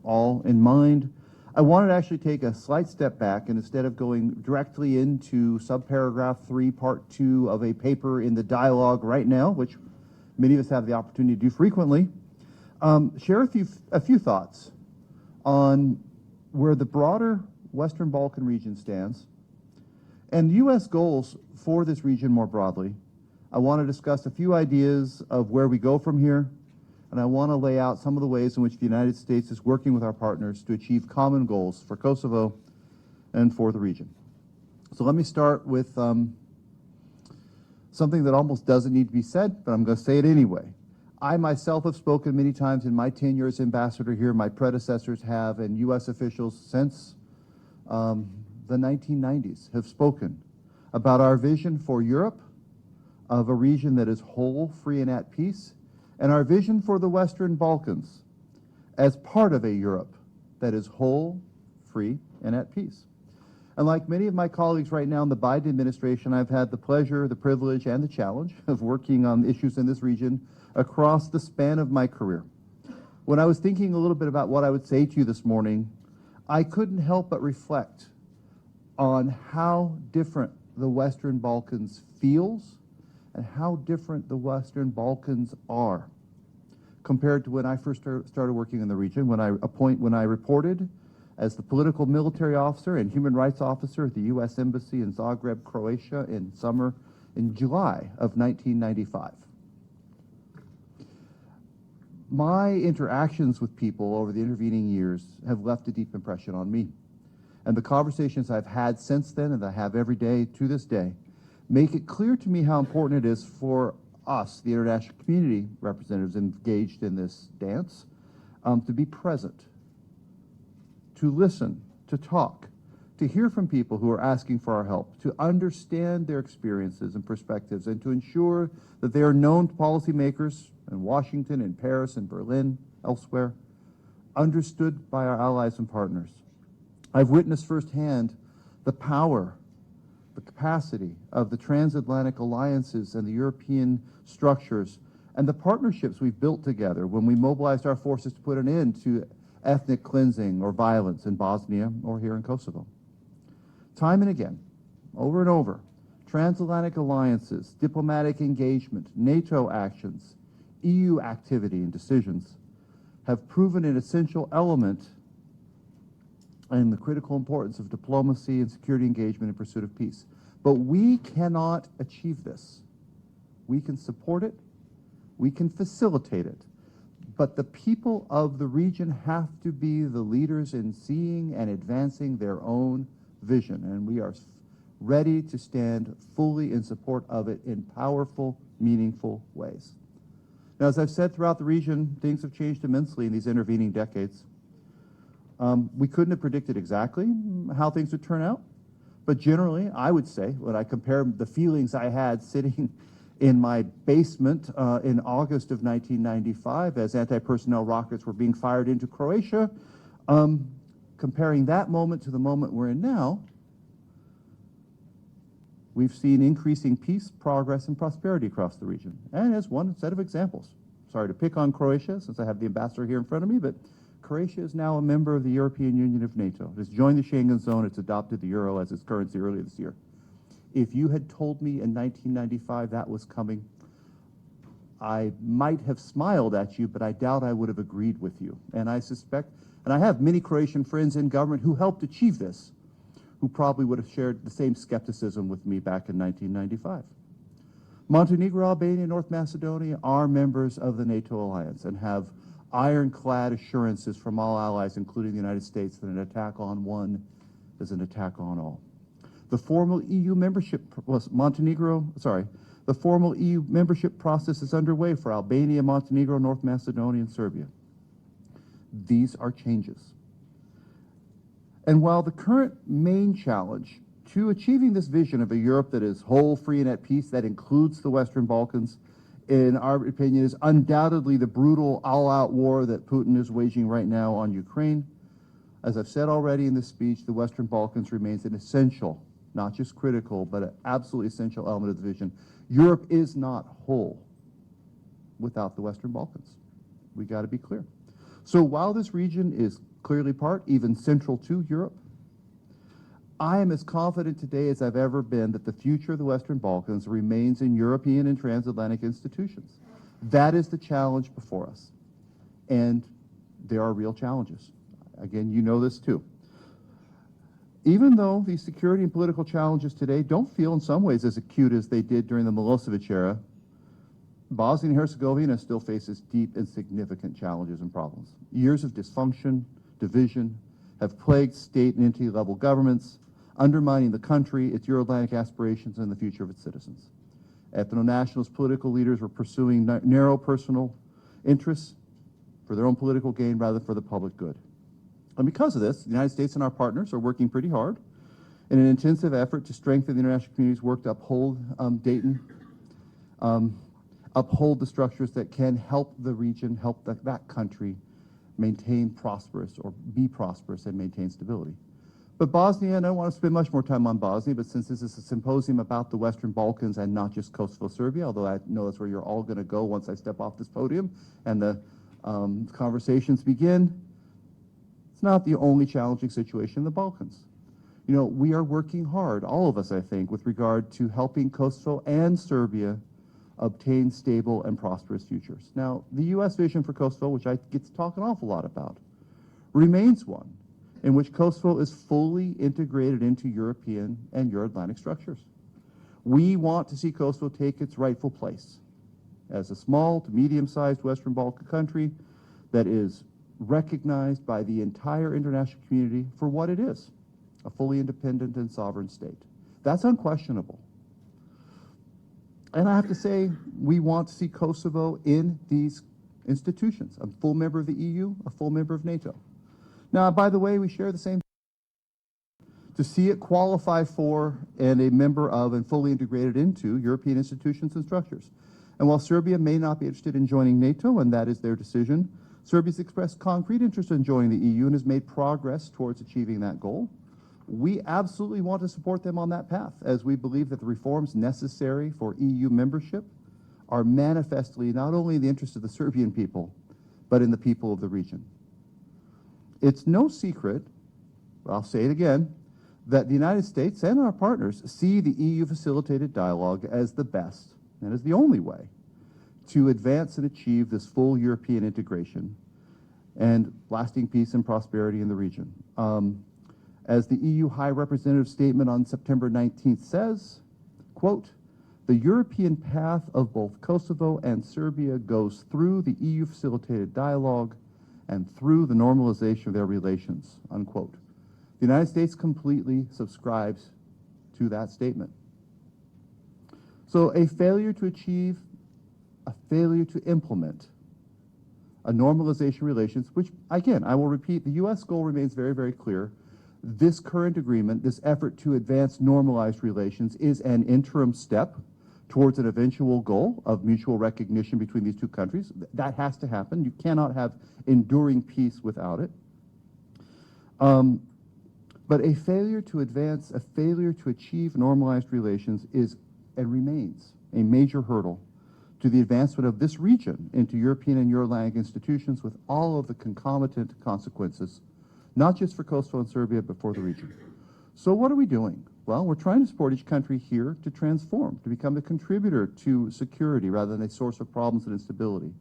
All in mind, I wanted to actually take a slight step back, and instead of going directly into subparagraph 3, part 2 of a paper in the dialogue right now, which many of us have the opportunity to do frequently, share a few thoughts on where the broader Western Balkan region stands and U.S. goals for this region more broadly. I want to discuss a few ideas of where we go from here, and I want to lay out some of the ways in which the United States is working with our partners to achieve common goals for Kosovo and for the region. So let me start with something that almost doesn't need to be said, but I'm going to say it anyway. I myself have spoken many times in my tenure as ambassador here, my predecessors have, and U.S. officials since the 1990s have spoken about our vision for Europe, of a region that is whole, free, and at peace, and our vision for the Western Balkans as part of a Europe that is whole, free, and at peace. And like many of my colleagues right now in the Biden administration, I've had the pleasure, the privilege, and the challenge of working on issues in this region across the span of my career. When I was thinking a little bit about what I would say to you this morning, I couldn't help but reflect on how different the Western Balkans feels and how different the Western Balkans are compared to when I first started working in the region, when I reported as the political military officer and human rights officer at the U.S. Embassy in Zagreb, Croatia in July of 1995. My interactions with people over the intervening years have left a deep impression on me. And the conversations I've had since then, and I have every day to this day, make it clear to me how important it is for us, the international community representatives engaged in this dance, to be present, to listen, to talk, to hear from people who are asking for our help, to understand their experiences and perspectives, and to ensure that they are known to policymakers in Washington, in Paris, in Berlin, elsewhere, understood by our allies and partners. I've witnessed firsthand the power, the capacity of the transatlantic alliances and the European structures and the partnerships we've built together when we mobilized our forces to put an end to ethnic cleansing or violence in Bosnia or here in Kosovo. Time and again, over and over, transatlantic alliances, diplomatic engagement, NATO actions, EU activity and decisions have proven an essential element and the critical importance of diplomacy and security engagement in pursuit of peace. But we cannot achieve this. We can support it, we can facilitate it, but the people of the region have to be the leaders in seeing and advancing their own vision, and we are ready to stand fully in support of it in powerful, meaningful ways. Now, as I've said throughout the region, things have changed immensely in these intervening decades. We couldn't have predicted exactly how things would turn out, but generally, I would say, when I compare the feelings I had sitting in my basement in August of 1995 as anti-personnel rockets were being fired into Croatia, comparing that moment to the moment we're in now, we've seen increasing peace, progress, and prosperity across the region. And as one set of examples, sorry to pick on Croatia since I have the ambassador here in front of me, but Croatia is now a member of the European Union of NATO. It has joined the Schengen zone. It's adopted the euro as its currency earlier this year. If you had told me in 1995 that was coming, I might have smiled at you, but I doubt I would have agreed with you. And I suspect, and I have many Croatian friends in government who helped achieve this, who probably would have shared the same skepticism with me back in 1995. Montenegro, Albania, and North Macedonia are members of the NATO alliance and have ironclad assurances from all allies, including the United States, that an attack on one is an attack on all. The formal EU membership the formal EU membership process is underway for Albania, Montenegro, North Macedonia, and Serbia. These are changes. And while the current main challenge to achieving this vision of a Europe that is whole, free, and at peace, that includes the Western Balkans, in our opinion, is undoubtedly the brutal all-out war that Putin is waging right now on Ukraine. As I've said already in this speech, the Western Balkans remains an essential, not just critical, but an absolutely essential element of the vision. Europe is not whole. without the Western Balkans. We got to be clear. So while this region is clearly part, even central to Europe, I am as confident today as I've ever been that the future of the Western Balkans remains in European and transatlantic institutions. That is the challenge before us. And there are real challenges. Again, you know this too. Even though these security and political challenges today don't feel in some ways as acute as they did during the Milosevic era, Bosnia and Herzegovina still faces deep and significant challenges and problems. Years of dysfunction, division, have plagued state and entity-level governments, undermining the country, its Euro-Atlantic aspirations, and the future of its citizens. Ethno-nationalist political leaders were pursuing narrow personal interests for their own political gain rather than for the public good. And because of this, the United States and our partners are working pretty hard in an intensive effort to strengthen the international community's work to uphold Dayton, uphold the structures that can help the region, help that country maintain prosperous or be prosperous and maintain stability. But Bosnia, and I don't want to spend much more time on Bosnia, but since this is a symposium about the Western Balkans and not just Kosovo, Serbia, although I know that's where you're all going to go once I step off this podium and the conversations begin, it's not the only challenging situation in the Balkans. You know, we are working hard, all of us, I think, with regard to helping Kosovo and Serbia obtain stable and prosperous futures. Now, the U.S. vision for Kosovo, which I get to talk an awful lot about, remains one in which Kosovo is fully integrated into European and Euro-Atlantic structures. We want to see Kosovo take its rightful place as a small to medium-sized Western Balkan country that is recognized by the entire international community for what it is, a fully independent and sovereign state. That's unquestionable. And I have to say, we want to see Kosovo in these institutions, a full member of the EU, a full member of NATO. Now, by the way, we share the same. To see it qualify for and a member of and fully integrated into European institutions and structures. And while Serbia may not be interested in joining NATO, and that is their decision, Serbia's expressed concrete interest in joining the EU and has made progress towards achieving that goal. We absolutely want to support them on that path, as we believe that the reforms necessary for EU membership are manifestly not only in the interest of the Serbian people, but in the people of the region. It's no secret, I'll say it again, that the United States and our partners see the EU-facilitated dialogue as the best and as the only way to advance and achieve this full European integration and lasting peace and prosperity in the region. As the EU High Representative statement on September 19th says, quote, "The European path of both Kosovo and Serbia goes through the EU-facilitated dialogue and through the normalization of their relations," unquote. The United States completely subscribes to that statement. So a failure to achieve, a failure to implement a normalization relations, which again, I will repeat, the U.S. goal remains very, very clear. This current agreement, this effort to advance normalized relations is an interim step towards an eventual goal of mutual recognition between these two countries. That has to happen. You cannot have enduring peace without it. But a failure to advance, a failure to achieve normalized relations is and remains a major hurdle to the advancement of this region into European and Euro-Atlantic institutions with all of the concomitant consequences, not just for Kosovo and Serbia, but for the region. So what are we doing? Well, we're trying to support each country here to transform, to become a contributor to security rather than a source of problems and instability.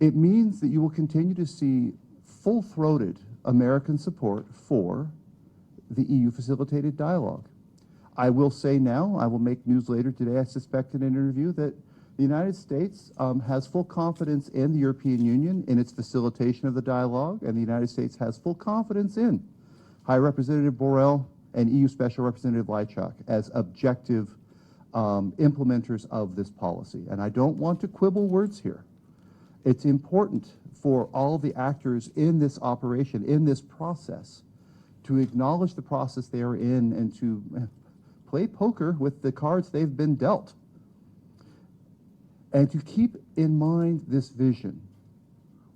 It means that you will continue to see full-throated American support for the EU-facilitated dialogue. I will say now, I will make news later today, I suspect in an interview, that the United States has full confidence in the European Union in its facilitation of the dialogue, and the United States has full confidence in High Representative Borrell and EU Special Representative 𝐫𝐭𝐤𝐥𝐢 as objective implementers of this policy. And I don't want to quibble words here. It's important for all the actors in this operation, in this process, to acknowledge the process they are in and to play poker with the cards they've been dealt. And to keep in mind this vision,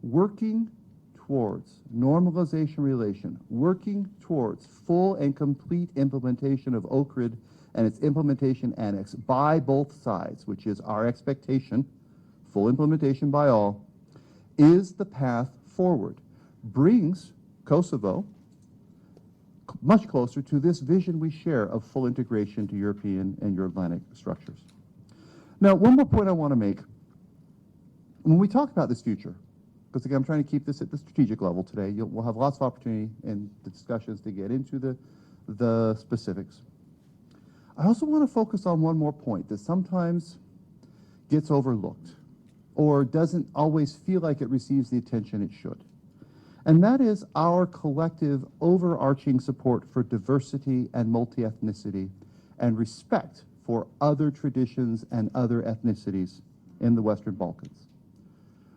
working towards normalization relation, working towards full and complete implementation of Ohrid and its implementation annex by both sides, which is our expectation, full implementation by all, is the path forward, brings Kosovo much closer to this vision we share of full integration to European and Euro-Atlantic structures. Now, one more point I want to make. When we talk about this future, because again, I'm trying to keep this at the strategic level today, we'll have lots of opportunity in the discussions to get into the specifics. I also want to focus on one more point that sometimes gets overlooked or doesn't always feel like it receives the attention it should. And that is our collective overarching support for diversity and multi-ethnicity and respect for other traditions and other ethnicities in the Western Balkans.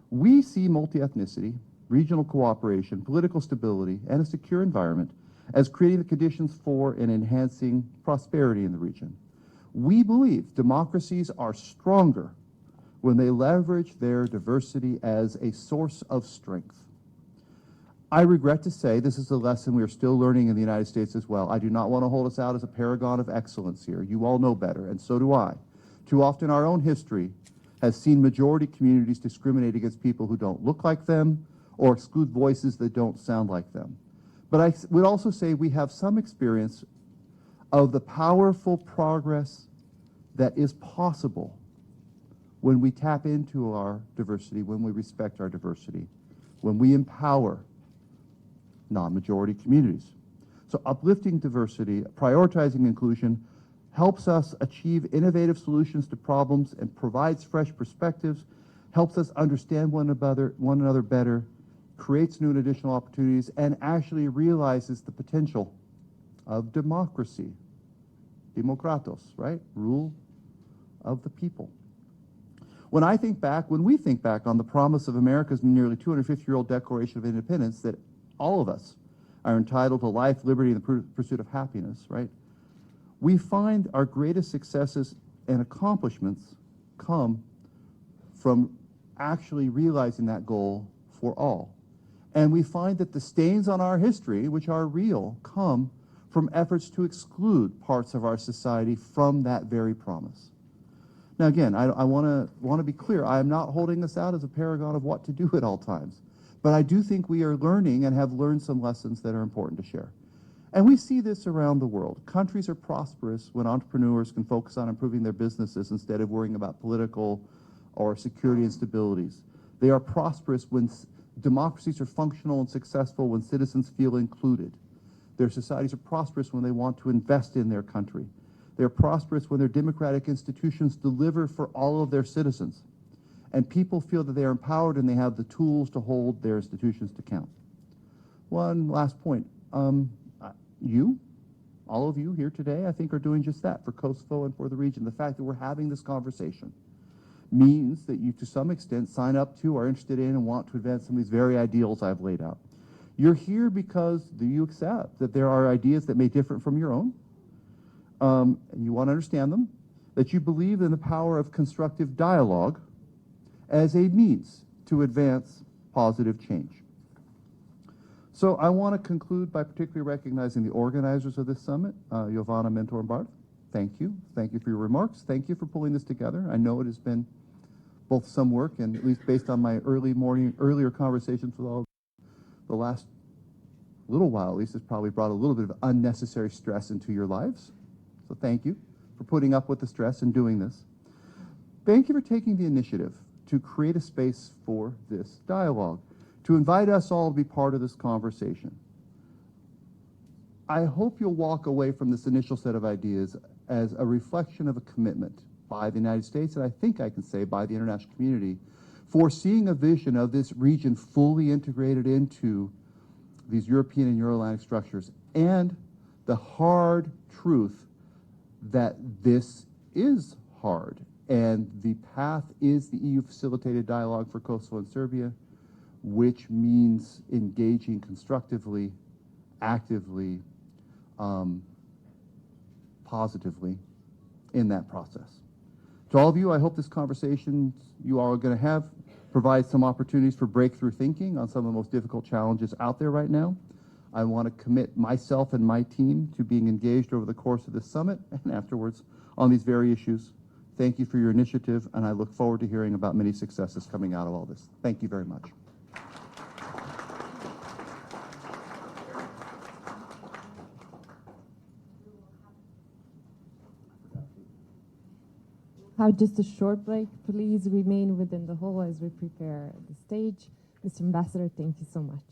We see multi-ethnicity, regional cooperation, political stability, and a secure environment as creating the conditions for and enhancing prosperity in the region. We believe democracies are stronger when they leverage their diversity as a source of strength. I regret to say this is a lesson we are still learning in the United States as well. I do not want to hold us out as a paragon of excellence here. You all know better, and so do I. Too often our own history has seen majority communities discriminate against people who don't look like them or exclude voices that don't sound like them. But I would also say we have some experience of the powerful progress that is possible when we tap into our diversity, when we respect our diversity, when we empower non-majority communities. So uplifting diversity, prioritizing inclusion, helps us achieve innovative solutions to problems and provides fresh perspectives, helps us understand one another better, creates new and additional opportunities, and actually realizes the potential of democracy. Demokratos, right? Rule of the people. When we think back on the promise of America's nearly 250-year-old Declaration of Independence that all of us are entitled to life, liberty, and the pursuit of happiness, right? We find our greatest successes and accomplishments come from actually realizing that goal for all. And we find that the stains on our history, which are real, come from efforts to exclude parts of our society from that very promise. Now again, I want to be clear, I am not holding us out as a paragon of what to do at all times. But I do think we are learning and have learned some lessons that are important to share. And we see this around the world. Countries are prosperous when entrepreneurs can focus on improving their businesses instead of worrying about political or security instabilities. They are prosperous when democracies are functional and successful, when citizens feel included. Their societies are prosperous when they want to invest in their country. They're prosperous when their democratic institutions deliver for all of their citizens. And people feel that they are empowered and they have the tools to hold their institutions to account. One last point. All of you here today, I think are doing just that for Kosovo and for the region. The fact that we're having this conversation means that you, to some extent, sign up to, are interested in, and want to advance some of these very ideals I've laid out. You're here because you accept that there are ideas that may differ from your own, and you want to understand them, that you believe in the power of constructive dialogue as a means to advance positive change. So I want to conclude by particularly recognizing the organizers of this summit, Jovana, Mentor, and Bart. Thank you. Thank you for your remarks. Thank you for pulling this together. I know it has been both some work, and at least based on my earlier conversations with all the last little while, at least, it's probably brought a little bit of unnecessary stress into your lives. So thank you for putting up with the stress and doing this. Thank you for taking the initiative to create a space for this dialogue, to invite us all to be part of this conversation. I hope you'll walk away from this initial set of ideas as a reflection of a commitment by the United States, and I think I can say by the international community, for seeing a vision of this region fully integrated into these European and Euro-Atlantic structures, and the hard truth that this is hard, and the path is the EU-facilitated dialogue for Kosovo and Serbia, which means engaging constructively, actively, positively in that process. To all of you, I hope this conversation you all are going to have provides some opportunities for breakthrough thinking on some of the most difficult challenges out there right now. I want to commit myself and my team to being engaged over the course of this summit and afterwards on these very issues. Thank you for your initiative, and I look forward to hearing about many successes coming out of all this. Thank you very much. Have just a short break. Please remain within the hall as we prepare the stage. Mr. Ambassador, thank you so much.